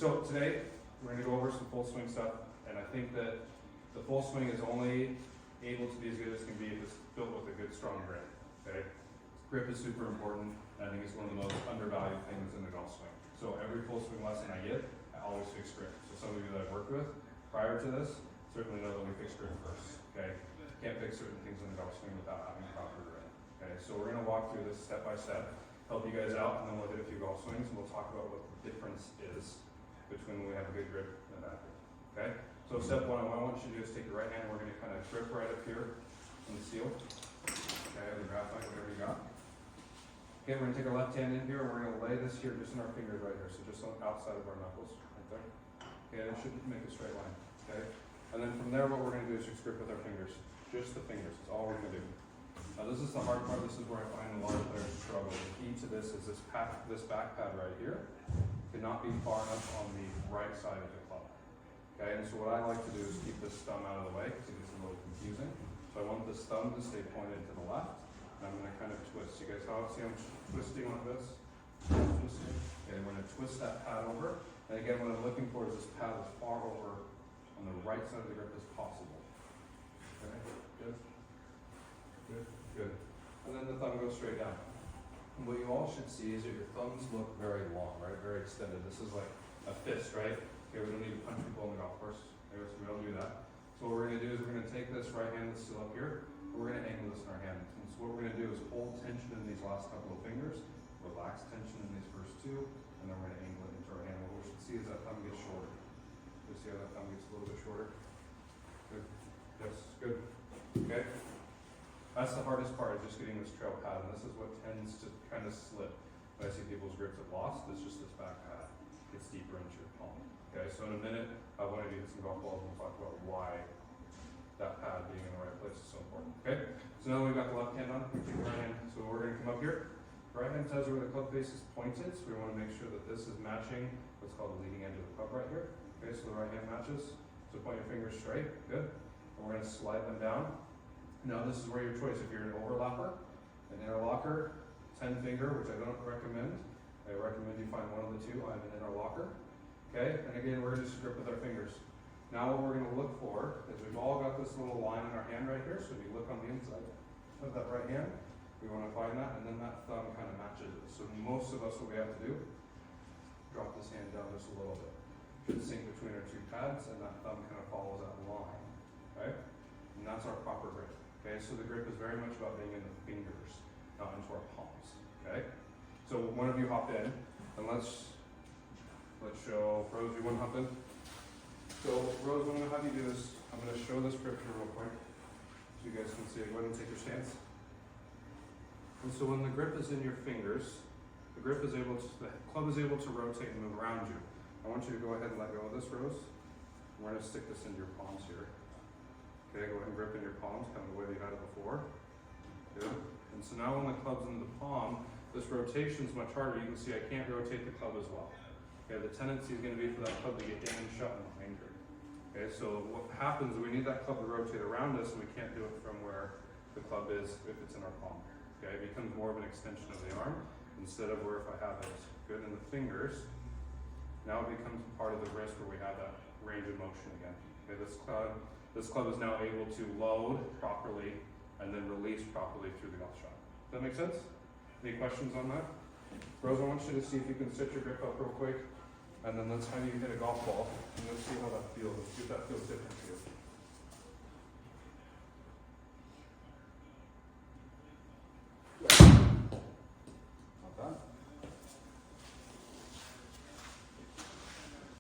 So today, we're gonna go over some full swing stuff, and I think that the full swing is only able to be as good as it can be if it's built with a good, strong grip, okay? Grip is super important, and I think it's one of the most undervalued things in the golf swing. So every full swing lesson I get, I always fix grip. So some of you that I've worked with prior to this certainly know that we fix grip first, okay? Can't fix certain things in the golf swing without having proper grip, okay? So we're gonna walk through this step by step, help you guys out, and then we'll hit a few golf swings, and we'll talk about what the difference is between when we have a good grip and a bad grip, okay? So step one, what I want you to do is take your right hand, we're gonna kind of grip right up here on the seal, okay, or the graphite, whatever you got. Okay, we're gonna take our left hand in here, and we're gonna lay this here just in our fingers right here, so just on the outside of our knuckles, right there. Okay, that should make a straight line, okay? And then from there, what we're gonna do is just grip with our fingers, just the fingers, that's all we're gonna do. Now this is the hard part, this is where I find a lot of players struggle. The key to this is this back pad right here cannot be far enough on the right side of the club. Okay, and so what I like to do is keep this thumb out of the way because it gets a little confusing. So I want this thumb to stay pointed to the left, and I'm gonna kind of twist. You guys see I'm twisting like this? Twisting. Okay, I'm gonna twist that pad over. And again, what I'm looking for is this pad as far over on the right side of the grip as possible. Okay, good. Good, good. And then the thumb goes straight down. And what you all should see is that your thumbs look very long, right? Very extended. This is like a fist, right? Okay, we don't need to punch people on the golf course. Okay, so we don't do that. So what we're gonna do is we're gonna take this right hand that's still up here, and we're gonna angle this in our hand. And so what we're gonna do is hold tension in these last couple of fingers, relax tension in these first two, and then we're gonna angle it into our hand. What we should see is that thumb gets shorter. You see how that thumb gets a little bit shorter? Good. Yes, good. Okay. That's the hardest part, is just getting this trail pad, and this is what tends to kind of slip. When I see people's grips get lost, it's just this back pad gets deeper into your palm. Okay, so in a minute, I want to do some golf balls, and we'll talk about why that pad being in the right place is so important. Okay, so now we've got the left hand on, we take the right hand, so we're going to come up here. Right hand says where the club face is pointed, so we want to make sure that this is matching what's called the leading edge of the club right here. Okay, so the right hand matches, so point your fingers straight, good. And we're going to slide them down. Now this is where your choice, if you're an overlapper, an interlocker, 10 finger, which I don't recommend. I recommend you find one of the two. I'm an interlocker. Okay, and again, we're gonna just grip with our fingers. Now what we're gonna look for is we've all got this little line in our hand right here, so if you look on the inside of that right hand, we wanna find that, and then that thumb kind of matches it. So most of us, what we have to do, drop this hand down just a little bit. Should sink between our two pads, and that thumb kind of follows that line, okay? And that's our proper grip. Okay, so the grip is very much about being in the fingers, not into our palms. Okay, so one of you hop in, and let's show Rose. You want to hop in? So Rose, what I'm gonna have you do is I'm gonna show this grip here real quick, so you guys can see it. Go ahead and take your stance. And so when the grip is in your fingers, the club is able to rotate and move around you. I want you to go ahead and let go of this, Rose. We're gonna stick this into your palms here. Okay, go ahead and grip in your palms, kind of the way that you had it before. Good. And so now when the club's in the palm, this rotation is much harder. You can see I can't rotate the club as well. Okay, the tendency is going to be for that club to get in and shut and behind here. Okay, so what happens is we need that club to rotate around us, and we can't do it from where the club is if it's in our palm. Okay, it becomes more of an extension of the arm instead of where if I have it good in the fingers. Now it becomes part of the wrist where we have that range of motion again. Okay, this club is now able to load properly and then release properly through the golf shot. Does that make sense? Any questions on that? Rose, I want you to see if you can set your grip up real quick, and then let's have you hit a golf ball, and let's see how that feels. Let's see if that feels different to you.